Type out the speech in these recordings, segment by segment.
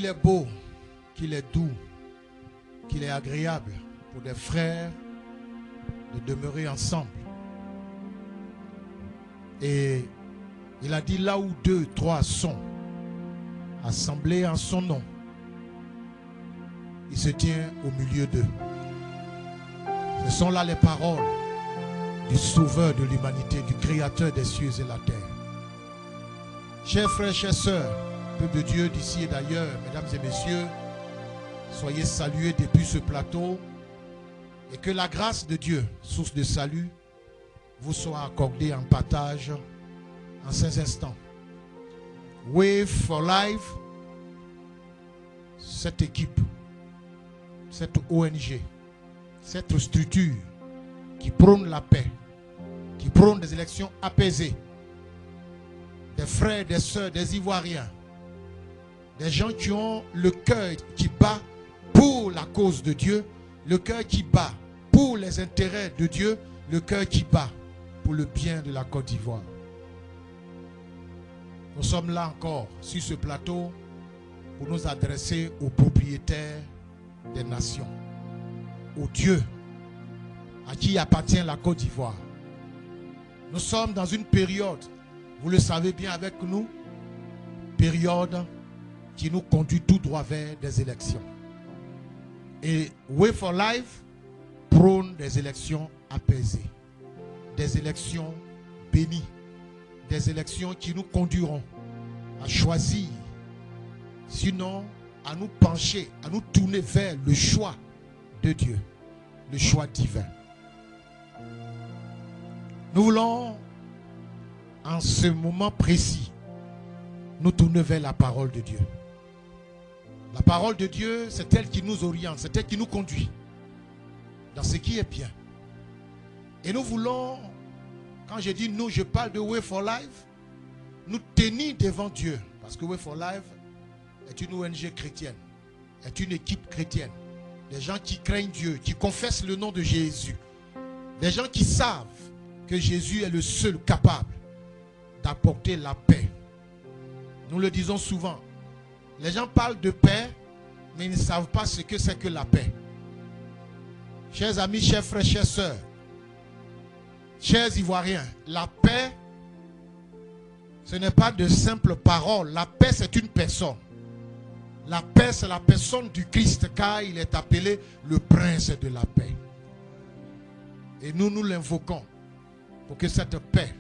qu'il est beau, qu'il est doux, qu'il est agréable pour des frères de demeurer ensemble. Et il a dit là où 2, 3 sont assemblés en son nom, il se tient au milieu d'eux. Ce sont là les paroles du Sauveur de l'humanité, du Créateur des cieux et la terre. Chers frères, chères sœurs, peuple de Dieu d'ici et d'ailleurs, mesdames et messieurs, soyez salués depuis ce plateau et que la grâce de Dieu, source de salut, vous soit accordée en partage en ces instants. Wave for Life, cette équipe, cette ONG, cette structure qui prône la paix, qui prône des élections apaisées, des frères, des sœurs, des Ivoiriens, des gens qui ont le cœur qui bat pour la cause de Dieu, le cœur qui bat pour les intérêts de Dieu, le cœur qui bat pour le bien de la Côte d'Ivoire. Nous sommes là encore sur ce plateau pour nous adresser aux propriétaires des nations, aux dieux à qui appartient la Côte d'Ivoire. Nous sommes dans une période, vous le savez bien avec nous, période qui nous conduit tout droit vers des élections. Et Way for Life prône des élections apaisées, des élections bénies, des élections qui nous conduiront à choisir, sinon à nous pencher, à nous tourner vers le choix de Dieu, le choix divin. Nous voulons, en ce moment précis, nous tourner vers la parole de Dieu. La parole de Dieu, c'est elle qui nous oriente, c'est elle qui nous conduit dans ce qui est bien. Et nous voulons, quand je dis nous, je parle de Way for Life, nous tenir devant Dieu. Parce que Way for Life est une ONG chrétienne, est une équipe chrétienne. Des gens qui craignent Dieu, qui confessent le nom de Jésus. Des gens qui savent que Jésus est le seul capable d'apporter la paix. Nous le disons souvent. Les gens parlent de paix, mais ils ne savent pas ce que c'est que la paix. Chers amis, chers frères, chères sœurs, chers Ivoiriens, la paix, ce n'est pas de simples paroles. La paix, c'est une personne. La paix, c'est la personne du Christ, car il est appelé le prince de la paix. Et nous, nous l'invoquons pour que cette paix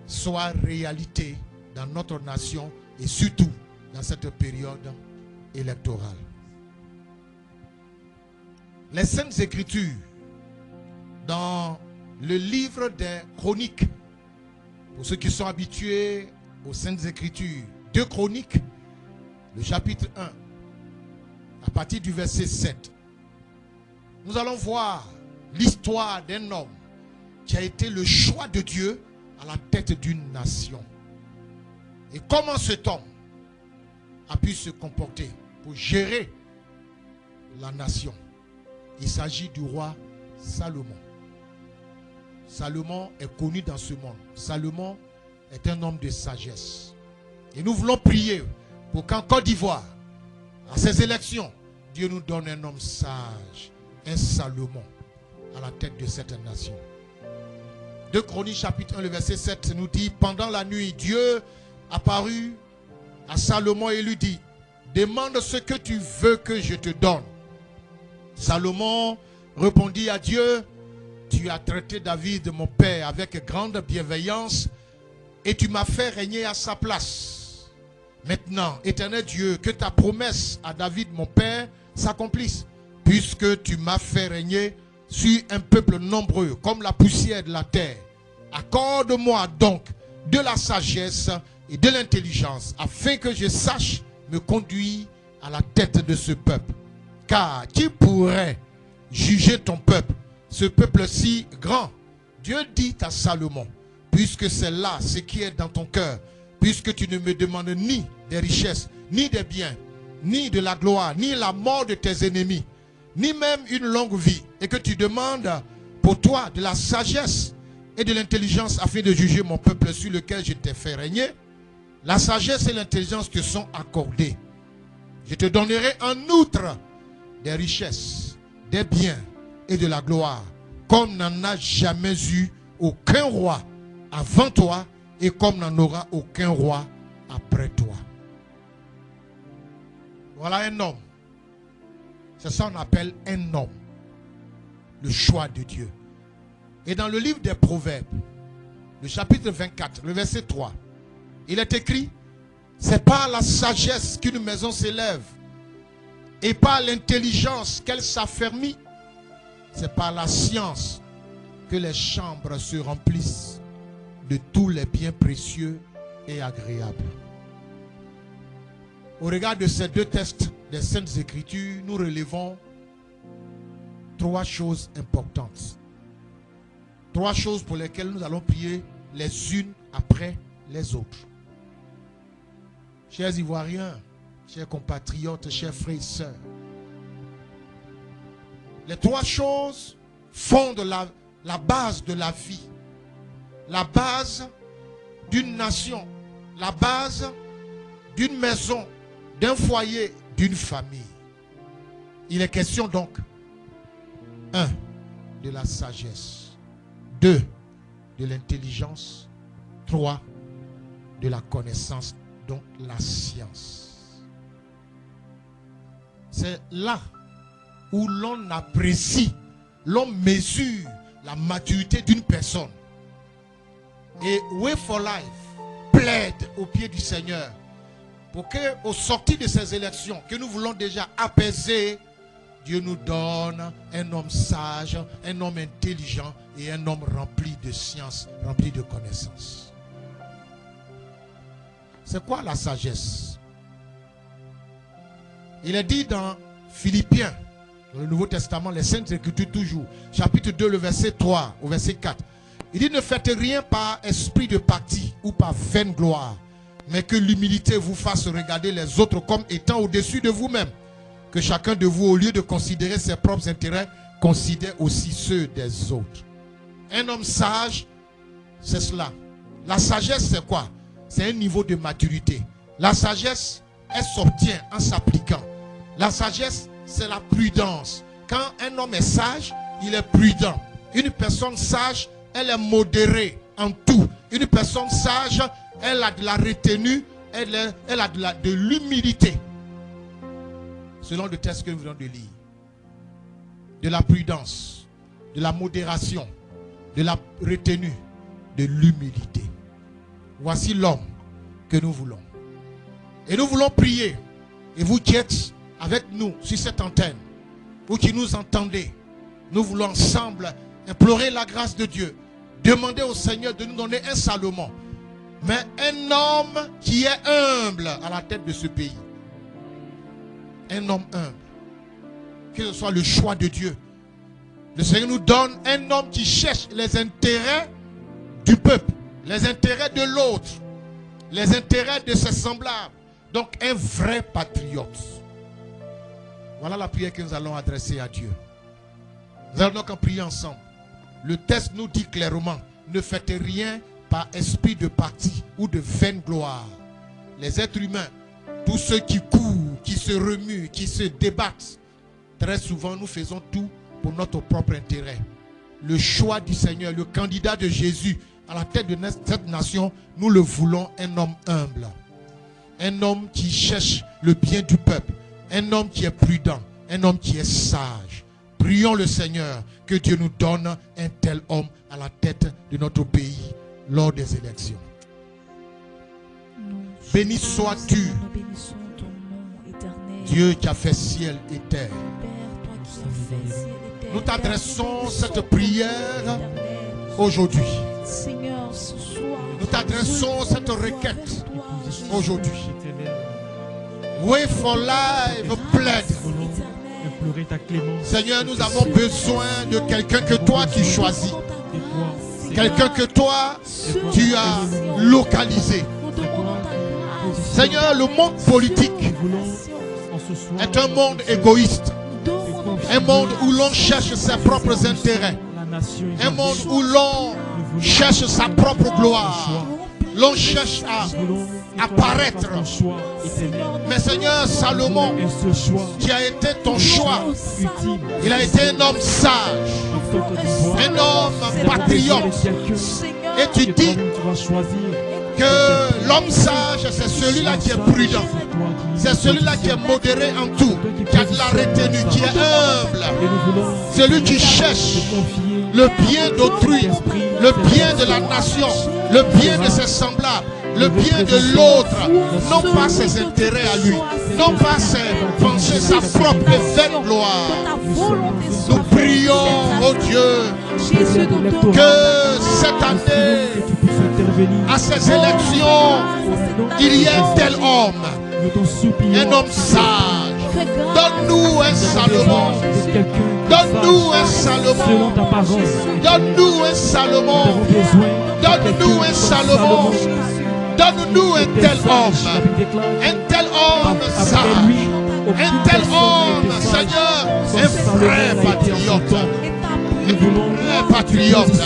soit réalité dans notre nation et surtout dans cette période électorale. Les Saintes Écritures, dans le livre des Chroniques, pour ceux qui sont habitués aux Saintes Écritures, 2 Chroniques, le chapitre 1, à partir du verset 7, nous allons voir l'histoire d'un homme qui a été le choix de Dieu à la tête d'une nation. Et comment cet homme a pu se comporter pour gérer la nation. Il s'agit du roi Salomon. Salomon est connu dans ce monde. Salomon est un homme de sagesse. Et nous voulons prier pour qu'en Côte d'Ivoire, à ces élections, Dieu nous donne un homme sage, un Salomon à la tête de cette nation. 2 Chroniques chapitre 1, le verset 7 nous dit: pendant la nuit, Dieu apparut à Salomon et lui dit: demande ce que tu veux que je te donne. Salomon répondit à Dieu: tu as traité David mon père avec grande bienveillance et tu m'as fait régner à sa place. Maintenant, éternel Dieu, que ta promesse à David mon père s'accomplisse, puisque tu m'as fait régner sur un peuple nombreux comme la poussière de la terre. Accorde-moi donc de la sagesse et de l'intelligence, afin que je sache me conduire à la tête de ce peuple. Car qui pourrait juger ton peuple, ce peuple si grand? Dieu dit à Salomon: puisque c'est là ce qui est dans ton cœur, puisque tu ne me demandes ni des richesses, ni des biens, ni de la gloire, ni la mort de tes ennemis, ni même une longue vie, et que tu demandes pour toi de la sagesse et de l'intelligence afin de juger mon peuple sur lequel je t'ai fait régner, la sagesse et l'intelligence te sont accordées. Je te donnerai en outre des richesses, des biens et de la gloire, comme n'en a jamais eu aucun roi avant toi et comme n'en aura aucun roi après toi. Voilà un homme. C'est ça qu'on appelle un homme. Le choix de Dieu. Et dans le livre des Proverbes, le chapitre 24, le verset 3, il est écrit: c'est par la sagesse qu'une maison s'élève, et par l'intelligence qu'elle s'affermit. C'est par la science que les chambres se remplissent de tous les biens précieux et agréables. Au regard de ces deux textes des Saintes Écritures, nous relevons trois choses importantes. Trois choses pour lesquelles nous allons prier les unes après les autres. Chers Ivoiriens, chers compatriotes, chers frères et sœurs, les trois choses fondent la base de la vie, la base d'une nation, la base d'une maison, d'un foyer, d'une famille. Il est question donc, 1, de la sagesse, 2, de l'intelligence, 3, de la connaissance, donc la science. C'est là où l'on apprécie, l'on mesure la maturité d'une personne. Et Way for Life plaide au pied du Seigneur pour que, au sortir de ces élections que nous voulons déjà apaiser, Dieu nous donne un homme sage, un homme intelligent et un homme rempli de science, rempli de connaissances. C'est quoi la sagesse? Il est dit dans Philippiens, dans le Nouveau Testament, les Saintes Écritures toujours, chapitre 2, le verset 3 au verset 4. Il dit: ne faites rien par esprit de parti ou par vaine gloire, mais que l'humilité vous fasse regarder les autres comme étant au-dessus de vous-même. Que chacun de vous, au lieu de considérer ses propres intérêts, considère aussi ceux des autres. Un homme sage, c'est cela. La sagesse, c'est quoi? C'est un niveau de maturité. La sagesse, elle s'obtient en s'appliquant. La sagesse, c'est la prudence. Quand un homme est sage, il est prudent. Une personne sage, elle est modérée en tout. Une personne sage, elle a de la retenue, elle a de l'humilité. Selon le texte que nous venons de lire. De la prudence, de la modération, de la retenue, de l'humilité. Voici l'homme que nous voulons. Et nous voulons prier. Et vous qui êtes avec nous sur cette antenne, vous qui nous entendez, nous voulons ensemble implorer la grâce de Dieu. Demander au Seigneur de nous donner un Salomon. Mais un homme qui est humble à la tête de ce pays. Un homme humble. Que ce soit le choix de Dieu. Le Seigneur nous donne un homme qui cherche les intérêts du peuple, les intérêts de l'autre, les intérêts de ses semblables. Donc un vrai patriote. Voilà la prière que nous allons adresser à Dieu. Nous allons donc en prier ensemble. Le texte nous dit clairement: ne faites rien par esprit de parti ou de vaine gloire. Les êtres humains, tous ceux qui courent, qui se remuent, qui se débattent, très souvent nous faisons tout pour notre propre intérêt. Le choix du Seigneur, le candidat de Jésus à la tête de cette nation, nous le voulons un homme humble. Un homme qui cherche le bien du peuple. Un homme qui est prudent. Un homme qui est sage. Prions le Seigneur que Dieu nous donne un tel homme à la tête de notre pays lors des élections. Béni sois-tu, Dieu qui a fait ciel et terre. Nous t'adressons cette prière aujourd'hui. Nous t'adressons cette requête aujourd'hui. Way for Life plaide. Seigneur, nous avons besoin de quelqu'un que toi tu choisis. Quelqu'un que toi tu as localisé. Seigneur, le monde politique est un monde égoïste. Un monde où l'on cherche ses propres intérêts. Un monde où l'on cherche sa propre gloire. L'on cherche à apparaître. Mais Seigneur, Salomon, qui a été ton choix, il a été un homme sage, un homme patriote. Et tu dis que l'homme sage, c'est celui-là qui est prudent. C'est celui-là qui est modéré en tout, qui a de la retenue, qui est humble. Celui qui cherche le bien d'autrui, le bien de la nation, le bien de ses semblables, le bien de l'autre, non pas ses intérêts à lui, non pas ses pensées, sa propre et vaine gloire. Nous prions, oh Dieu, que cette année, à ces élections, il y ait un tel homme sage. Donne-nous un Salomon. Donne-nous un Salomon. Donne-nous un Salomon. Donne-nous un Salomon. Donne-nous un tel homme sage, un tel homme, Seigneur, un vrai patriote. Un patriote,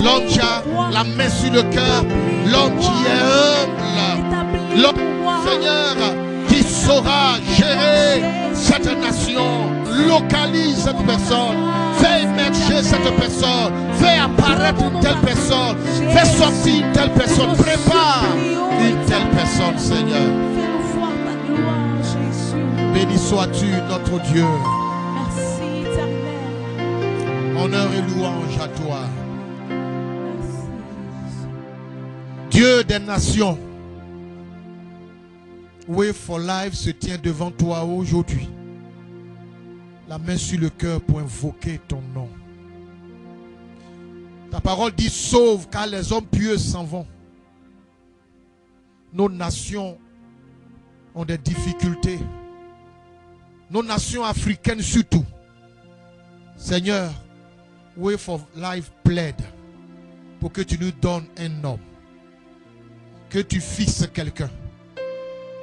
l'homme qui a la main sur le cœur, l'homme qui est humble, l'homme, Seigneur, qui saura gérer cette nation, localise cette personne, fais émerger cette personne, fais apparaître une telle personne, fais sortir une telle personne, prépare une telle personne, Seigneur. Béni sois-tu, notre Dieu. Honneur et louange à toi. Dieu des nations, Way for Life se tient devant toi aujourd'hui. La main sur le cœur pour invoquer ton nom. Ta parole dit sauve car les hommes pieux s'en vont. Nos nations ont des difficultés. Nos nations africaines surtout. Seigneur, Way for Life plaide pour que tu nous donnes un homme. Que tu fixes quelqu'un.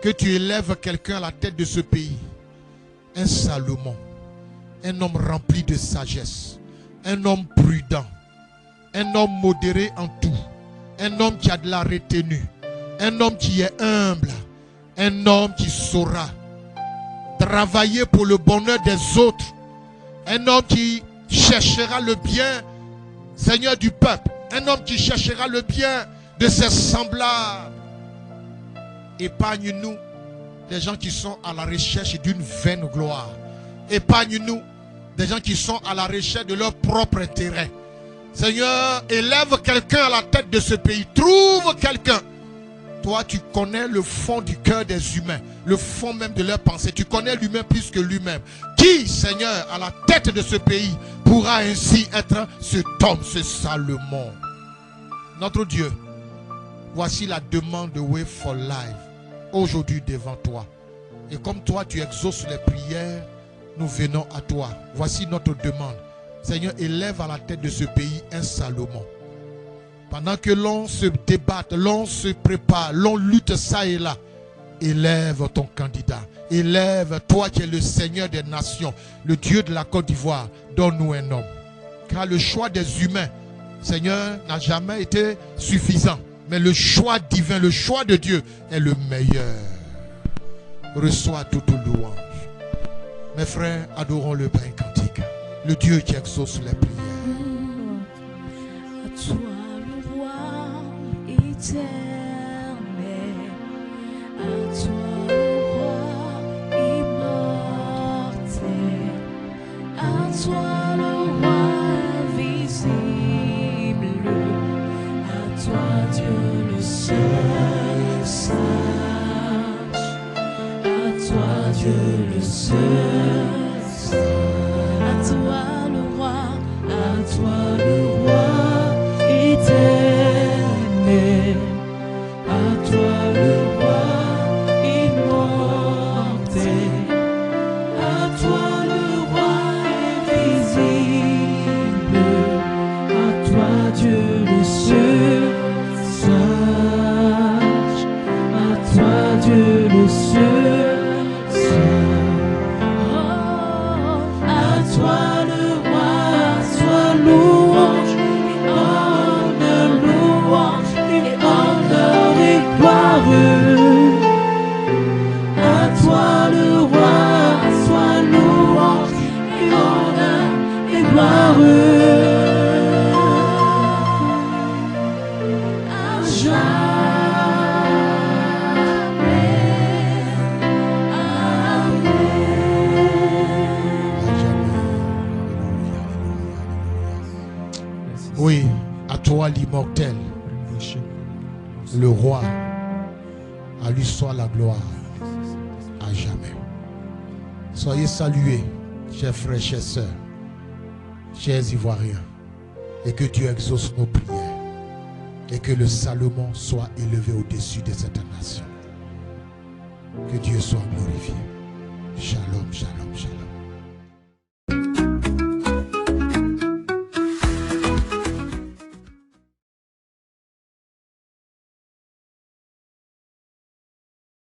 Que tu élèves quelqu'un à la tête de ce pays. Un Salomon. Un homme rempli de sagesse. Un homme prudent. Un homme modéré en tout. Un homme qui a de la retenue. Un homme qui est humble. Un homme qui saura travailler pour le bonheur des autres. Un homme qui cherchera le bien, Seigneur, du peuple. Un homme qui cherchera le bien de ses semblables. Épargne-nous des gens qui sont à la recherche d'une vaine gloire. Épargne-nous des gens qui sont à la recherche de leur propre intérêt. Seigneur, élève quelqu'un à la tête de ce pays. Trouve quelqu'un. Toi, tu connais le fond du cœur des humains, le fond même de leurs pensées. Tu connais l'humain plus que lui-même. Qui, Seigneur, à la tête de ce pays, pourra ainsi être cet homme, ce Salomon? Notre Dieu, voici la demande de Way for Life aujourd'hui devant toi. Et comme toi, tu exauces les prières, nous venons à toi. Voici notre demande. Seigneur, élève à la tête de ce pays un Salomon. Pendant que l'on se débatte, l'on se prépare, l'on lutte ça et là, élève ton candidat. Élève toi qui es le Seigneur des nations, le Dieu de la Côte d'Ivoire. Donne-nous un homme. Car le choix des humains, Seigneur, n'a jamais été suffisant. Mais le choix divin, le choix de Dieu est le meilleur. Reçois toute louange. Mes frères, adorons le Père cantique. Le Dieu qui exauce les prières. À toi le roi éternel, à toi le roi immortel, à toi le roi invisible, à toi Dieu le seul sage, à toi Dieu le seul sage, à toi le roi, à toi le roi éternel, Oui, à toi l'immortel, le roi, à lui soit la gloire à jamais. Soyez salués, chers frères, chères sœurs, chers Ivoiriens, et que Dieu exauce nos prières, et que le Salomon soit élevé au-dessus de cette nation. Que Dieu soit glorifié. Shalom, shalom, shalom.